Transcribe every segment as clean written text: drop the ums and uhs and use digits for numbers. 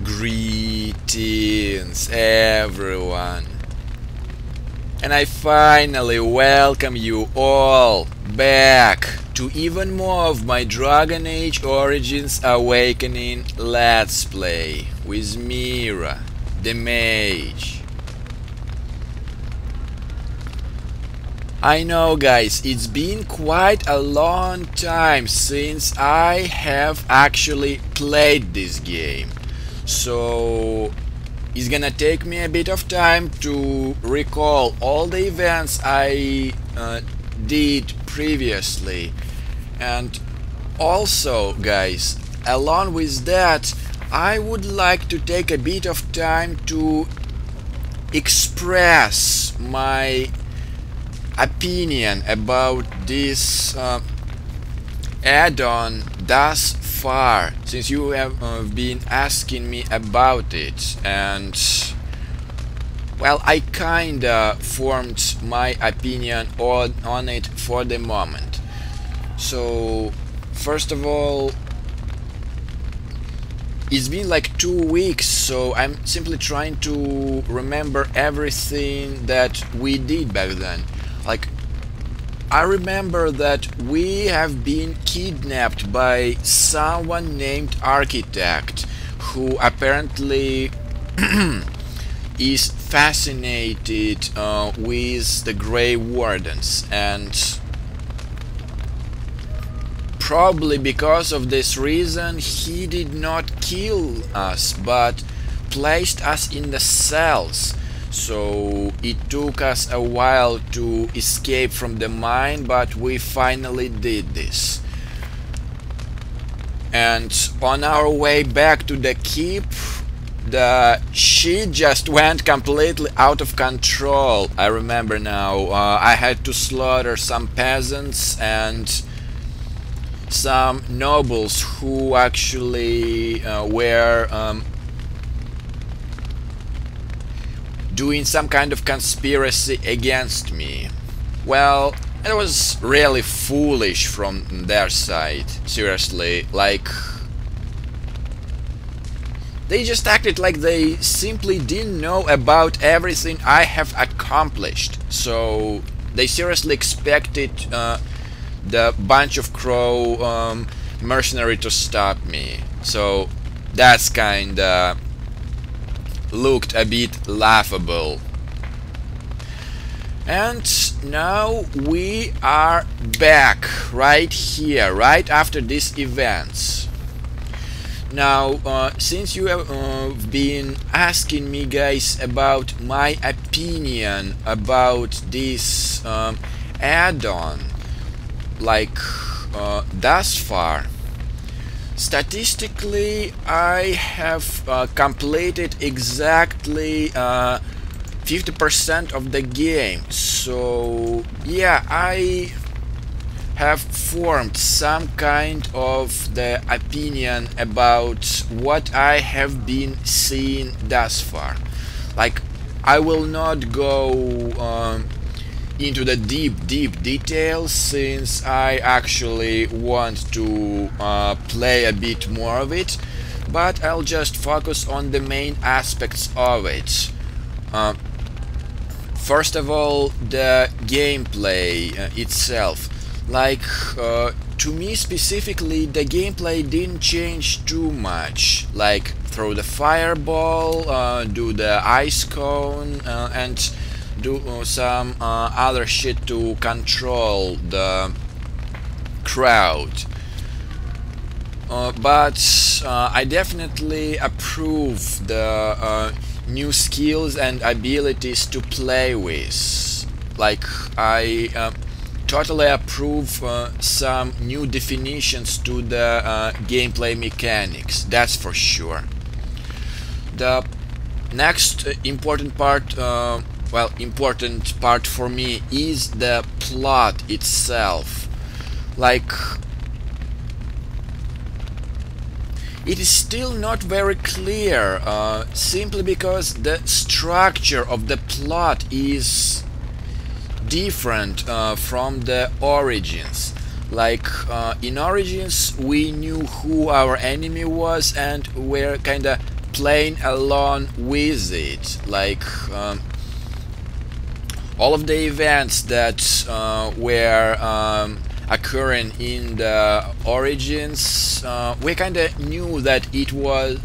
Greetings, everyone, and I finally welcome you all back to even more of my Dragon Age Origins Awakening Let's Play with Mira, the Mage. I know, guys, it's been quite a long time since I have actually played this game. So it's gonna take me a bit of time to recall all the events I did previously, and also, guys, along with that, I would like to take a bit of time to express my opinion about this add-on thus far, since you have been asking me about it, and well, I kinda formed my opinion on it for the moment. So first of all, it's been like 2 weeks, so I'm simply trying to remember everything that we did back then. Like, I remember that we have been kidnapped by someone named Architect, who apparently is fascinated with the Grey Wardens, and probably because of this reason he did not kill us but placed us in the cells. So it took us a while to escape from the mine, but we finally did this. And on our way back to the keep, the shit just went completely out of control. I remember now. I had to slaughter some peasants and some nobles who actually were doing some kind of conspiracy against me. Well, it was really foolish from their side, seriously. Like, they just acted like they simply didn't know about everything I have accomplished. So they seriously expected the bunch of crow mercenary to stop me. So that's kinda looked a bit laughable. And now we are back right here, right after these events. Now, since you have been asking me, guys, about my opinion about this add-on, like thus far, statistically, I have completed exactly 50% of the game. So yeah, I have formed some kind of the opinion about what I have been seeing thus far. Like, I will not go into the deep details, since I actually want to play a bit more of it, but I'll just focus on the main aspects of it. First of all, the gameplay itself. Like, to me specifically, the gameplay didn't change too much. Like, throw the fireball, do the ice cone, and do some other shit to control the crowd. But I definitely approve the new skills and abilities to play with. Like, I totally approve some new definitions to the gameplay mechanics, that's for sure. The next important part, well, important part for me is the plot itself. Like, it is still not very clear, simply because the structure of the plot is different from the Origins. Like, in Origins we knew who our enemy was and were kinda playing along with it. Like all of the events that were occurring in the Origins, we kind of knew that it was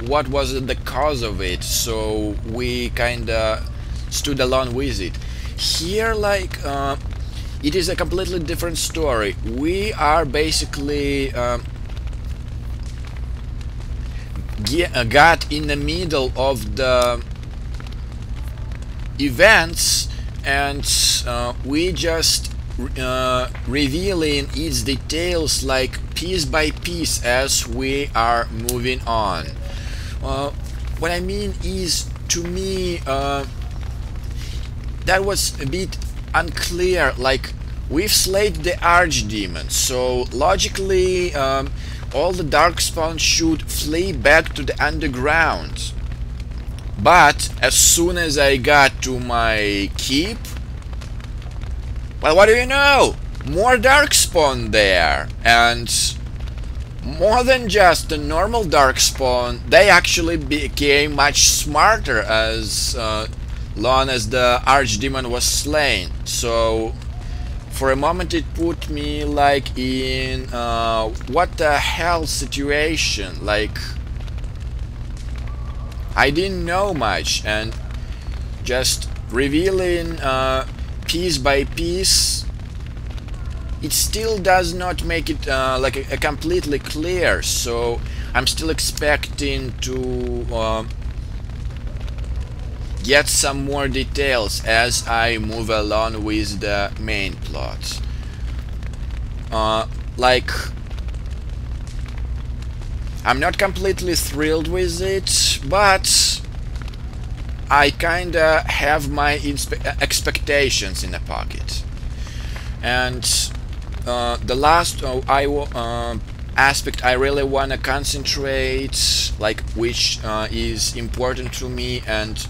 what was the cause of it, so we kind of stood along with it. Here, like, it is a completely different story. We are basically got in the middle of the events, and we just revealing its details like piece by piece as we are moving on. What I mean is, to me, that was a bit unclear. Like, we've slayed the Archdemon, so logically all the Darkspawn should flee back to the underground. But as soon as I got to my keep, well, what do you know? More Darkspawn there, and more than just the normal Darkspawn, they actually became much smarter as long as the Archdemon was slain. So for a moment it put me like in what the hell situation. Like, I didn't know much, and just revealing piece by piece, it still does not make it like a completely clear. So I'm still expecting to get some more details as I move along with the main plot. Like, I'm not completely thrilled with it, but I kinda have my expectations in the pocket. And the last aspect I really wanna concentrate, like, which is important to me and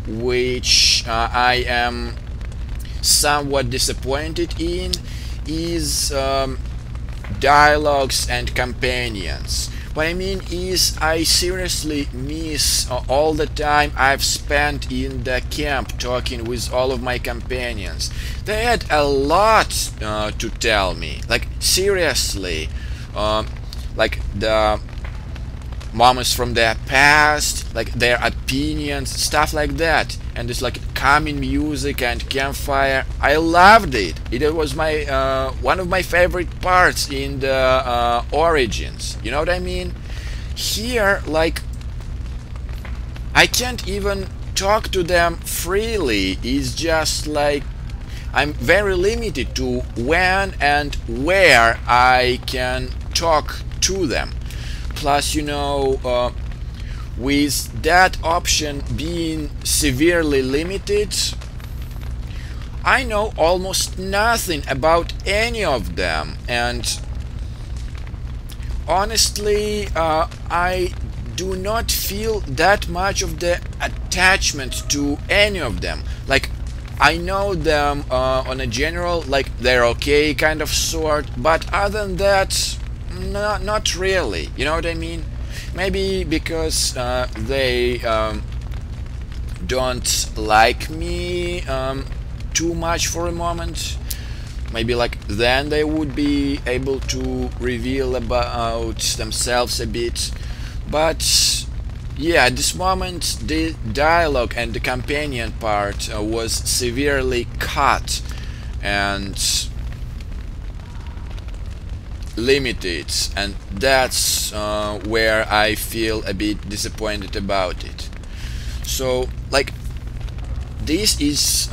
which I am somewhat disappointed in, is dialogues and companions. What I mean is, I seriously miss all the time I've spent in the camp talking with all of my companions. They had a lot to tell me, like, seriously, like the moments from their past, like their opinions, stuff like that. And it's like calming music and campfire. I loved it. It was my one of my favorite parts in the Origins. You know what I mean? Here, like, I can't even talk to them freely. It's just like I'm very limited to when and where I can talk to them. Plus, you know, with that option being severely limited, I know almost nothing about any of them, and honestly, I do not feel that much of the attachment to any of them. Like, I know them on a general, like, they're okay kind of sort, but other than that, not really. You know what I mean? Maybe because they don't like me too much for a moment. Maybe like then they would be able to reveal about themselves a bit. But yeah, at this moment the dialogue and the companion part was severely cut and limited, and that's where I feel a bit disappointed about it. So, like, this is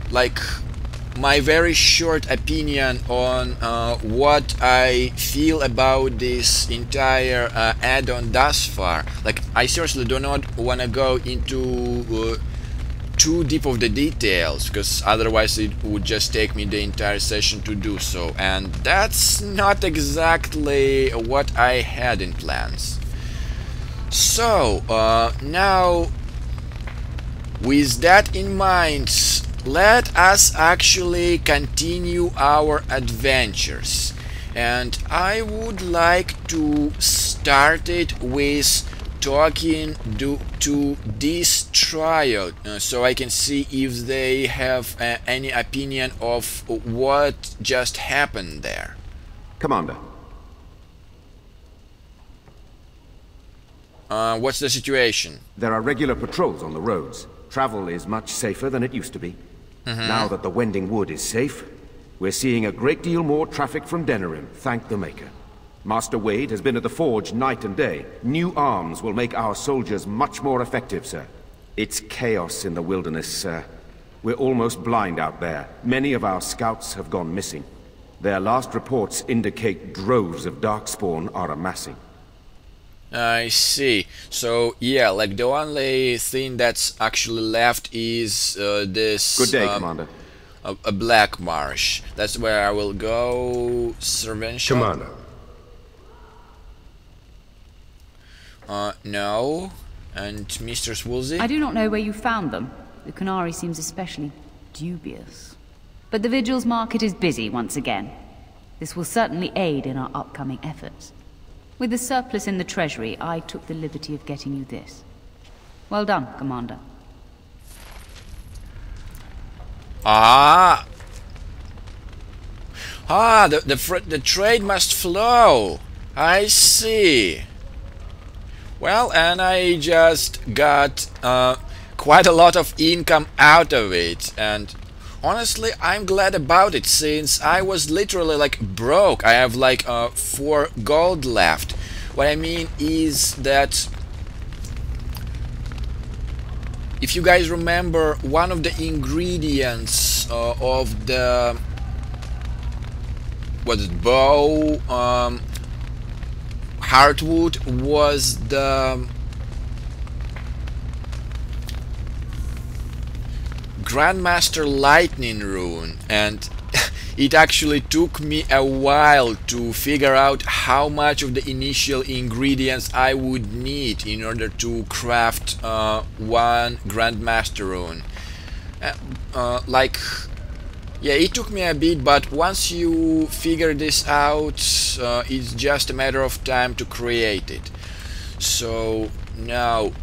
like my very short opinion on what I feel about this entire add-on thus far. Like, I seriously do not want to go into too deep of the details, because otherwise it would just take me the entire session to do so, and that's not exactly what I had in plans. So now, with that in mind, let us actually continue our adventures, and I would like to start it with talking to this trio, so I can see if they have any opinion of what just happened there. Commander. What's the situation? There are regular patrols on the roads. Travel is much safer than it used to be. Now that the Wending Wood is safe, we're seeing a great deal more traffic from Denerim, thank the Maker. Master Wade has been at the forge night and day. New arms will make our soldiers much more effective, sir. It's chaos in the wilderness, sir. We're almost blind out there. Many of our scouts have gone missing. Their last reports indicate droves of Darkspawn are amassing. I see. So yeah, like the only thing that's actually left is this. Good day, Commander. A Black Marsh. That's where I will go. Servential. Commander. No. And Mr. Woolsey? I do not know where you found them. The Qunari seems especially dubious. But the Vigil's market is busy once again. This will certainly aid in our upcoming efforts. With the surplus in the treasury, I took the liberty of getting you this. Well done, Commander. The trade must flow. I see. Well, and I just got quite a lot of income out of it, and honestly, I'm glad about it, since I was literally like broke. I have like 4 gold left. What I mean is that if you guys remember, one of the ingredients of the bow Heartwood was the Grandmaster Lightning Rune, and it actually took me a while to figure out how much of the initial ingredients I would need in order to craft one Grandmaster Rune. Yeah, it took me a bit, but once you figure this out, it's just a matter of time to create it. So now,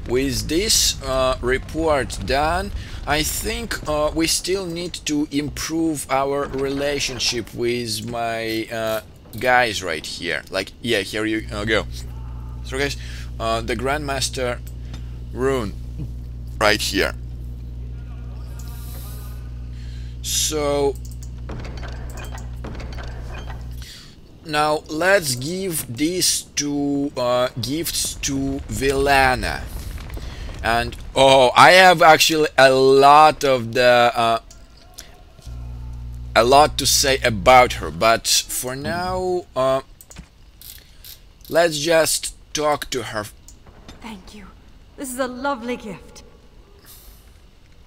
with this report done, I think we still need to improve our relationship with my guys right here. Like, yeah, here you go. So guys, the Grandmaster Rune right here. So now let's give these 2 gifts to Villana. And oh, I have actually a lot of the a lot to say about her, but for now let's just talk to her. Thank you. This is a lovely gift.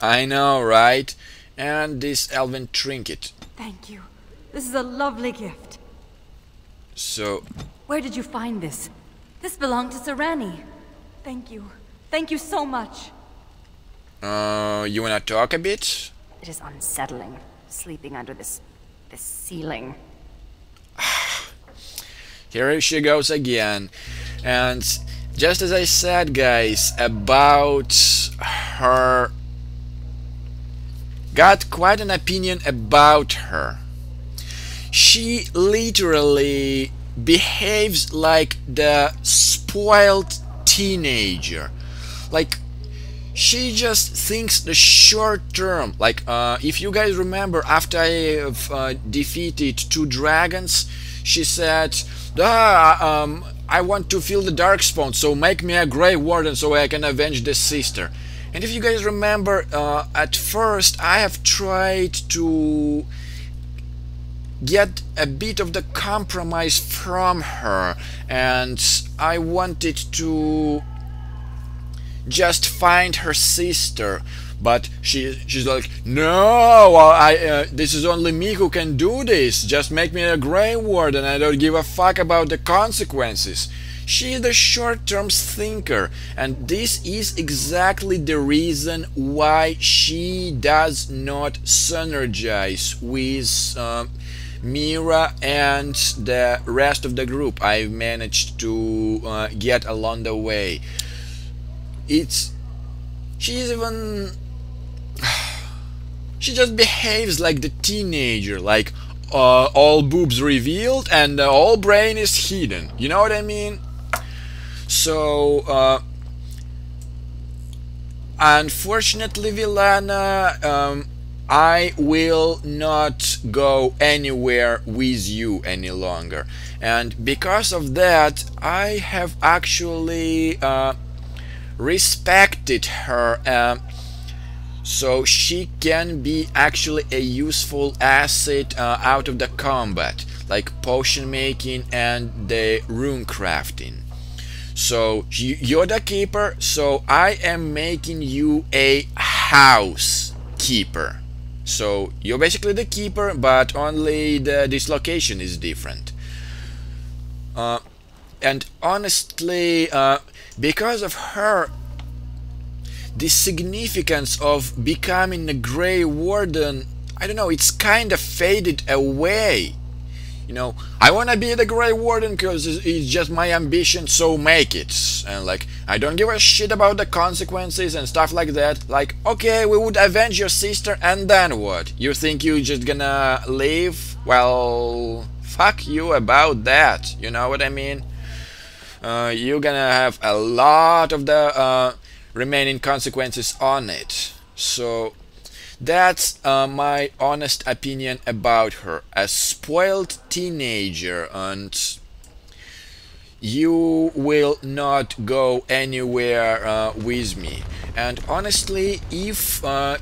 I know, right? And this elven trinket. Thank you. This is a lovely gift. So... Where did you find this? This belonged to Serani. Thank you. Thank you so much. You wanna talk a bit? It is unsettling, sleeping under this ceiling. Here she goes again. And just as I said, guys, about her... Got quite an opinion about her. She literally behaves like the spoiled teenager. Like, she just thinks the short term. Like, if you guys remember, after I have defeated 2 dragons, she said, I want to feel the Darkspawn, so make me a Grey Warden so I can avenge this sister. And if you guys remember, at first I have tried to get a bit of the compromise from her, and I wanted to just find her sister, but she's like, no, this is only me who can do this, just make me a Grey Warden, I don't give a fuck about the consequences. She is the short-term thinker, and this is exactly the reason why she does not synergize with Mira and the rest of the group I managed to get along the way. She's even she just behaves like the teenager, like all boobs revealed and all brain is hidden. You know what I mean? So unfortunately, Villana, I will not go anywhere with you any longer, and because of that I have actually respected her, so she can be actually a useful asset out of the combat, like potion making and the rune crafting. So you're the keeper, so I am making you a house keeper. So you're basically the keeper, but only the dislocation is different. And honestly, because of her, the significance of becoming a Grey Warden, I don't know, it's kind of faded away. You know, I wanna be the Grey Warden because it's just my ambition, so make it. And like, I don't give a shit about the consequences and stuff like that. Like, okay, we would avenge your sister, and then what? You think you're just gonna leave? Well, fuck you about that, you know what I mean? You're gonna have a lot of the remaining consequences on it. So that's my honest opinion about her. A spoiled teenager, and you will not go anywhere with me. And honestly, if I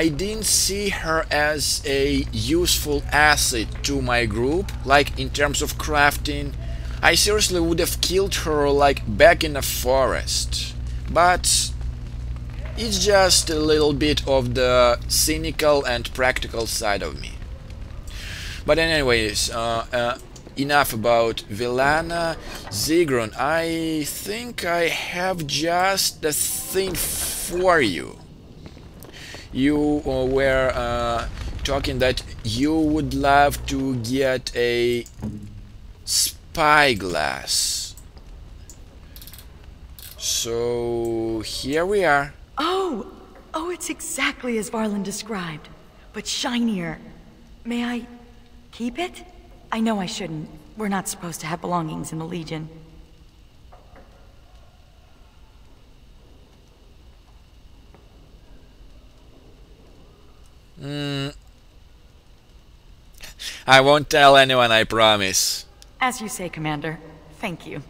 didn't see her as a useful asset to my group, like in terms of crafting, I seriously would have killed her like back in the forest. But it's just a little bit of the cynical and practical side of me. But anyways, enough about Villana. Zigron, I think I have just the thing for you. You were talking that you would love to get a spyglass. So here we are. Oh, it's exactly as Varlin described, but shinier. May I keep it? I know I shouldn't. We're not supposed to have belongings in the Legion. I won't tell anyone, I promise. As you say, Commander. Thank you.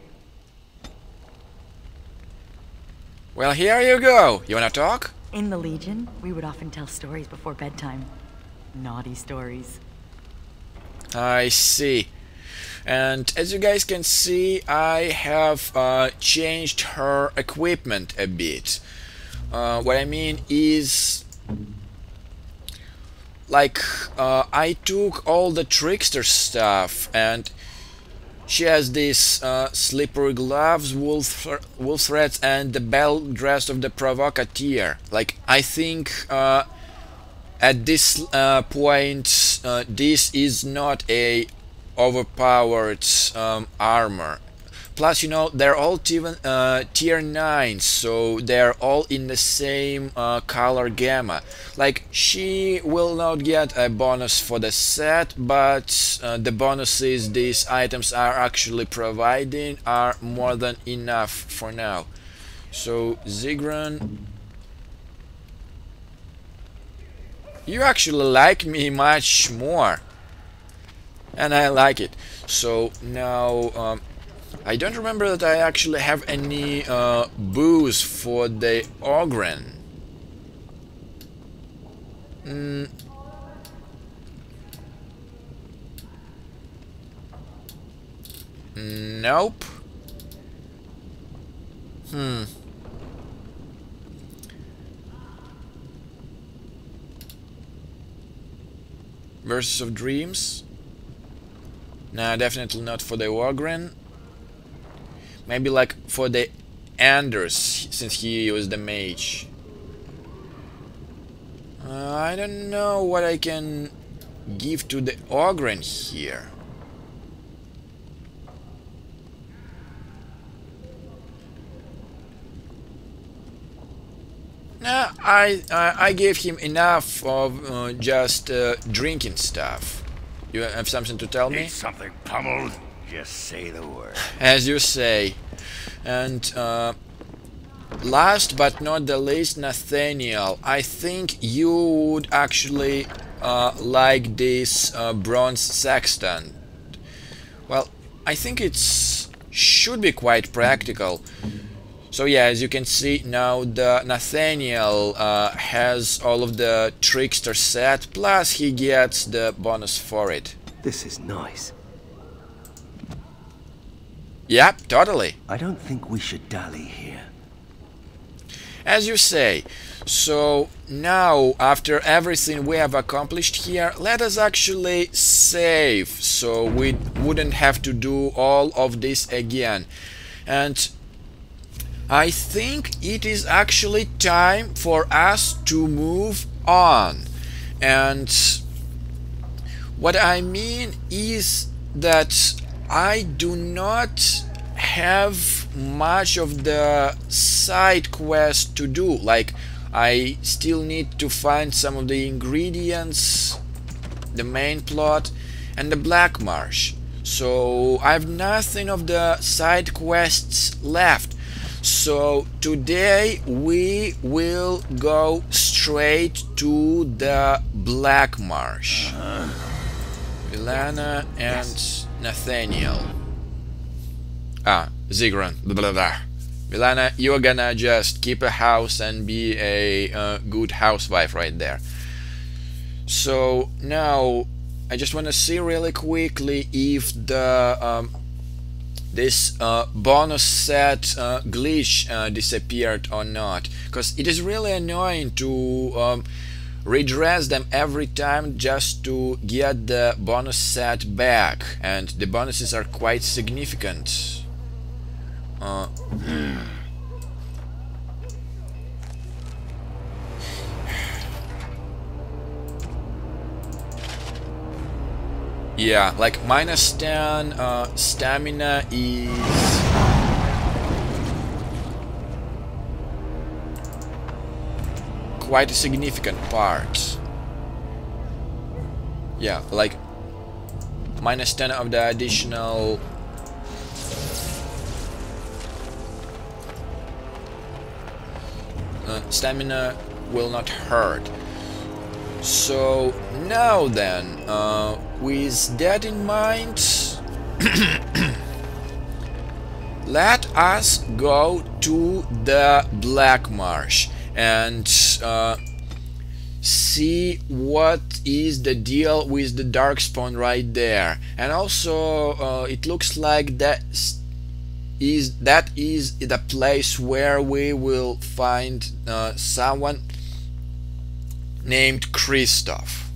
Well, here you go. You wanna talk? In the Legion, we would often tell stories before bedtime. Naughty stories. I see. And as you guys can see, I have changed her equipment a bit. What I mean is, like, I took all the trickster stuff, and she has these slippery gloves, wolf threads, and the bell dress of the provocateur. Like, I think at this point, this is not a overpowered armor. Plus, you know, they're all tier 9, so they're all in the same color gamma. Like, she will not get a bonus for the set, but the bonuses these items are actually providing are more than enough for now. So, Zigron, you actually like me much more, and I like it. So now I don't remember that I actually have any booze for the Ogryn. Nope. Verses of Dreams? Nah, definitely not for the Ogryn. Maybe like for the Anders, since he was the mage. I don't know what I can give to the Ogryn here? Nah, I gave him enough of just drinking stuff. You have something to tell me? Need something pummeled? Just say the word. As you say. And last but not the least, Nathaniel, I think you would actually like this bronze sextant. Well, I think it's should be quite practical. So yeah, as you can see now, the Nathaniel has all of the trickster set, plus he gets the bonus for it. This is nice. Yep, totally. I don't think we should dally here. As you say. So now, after everything we have accomplished here, let us actually save, so we wouldn't have to do all of this again. And I think it is actually time for us to move on. And what I mean is that I do not have much of the side quest to do. Like, I still need to find some of the ingredients, the main plot, and the Black Marsh. So I have nothing of the side quests left. So today we will go straight to the Black Marsh. Ilana and Nathaniel. Ziggurat. Blah, blah, blah. Ilana, you're gonna just keep a house and be a good housewife right there. So now I just want to see really quickly if the this bonus set glitch disappeared or not, because it is really annoying to redress them every time just to get the bonus set back, and the bonuses are quite significant. Yeah, like -10 stamina is quite a significant part. Yeah, like -10 of the additional stamina will not hurt. So now then, with that in mind, let us go to the Black Marsh and see what is the deal with the Darkspawn right there. And also it looks like that is the place where we will find someone named Kristoff.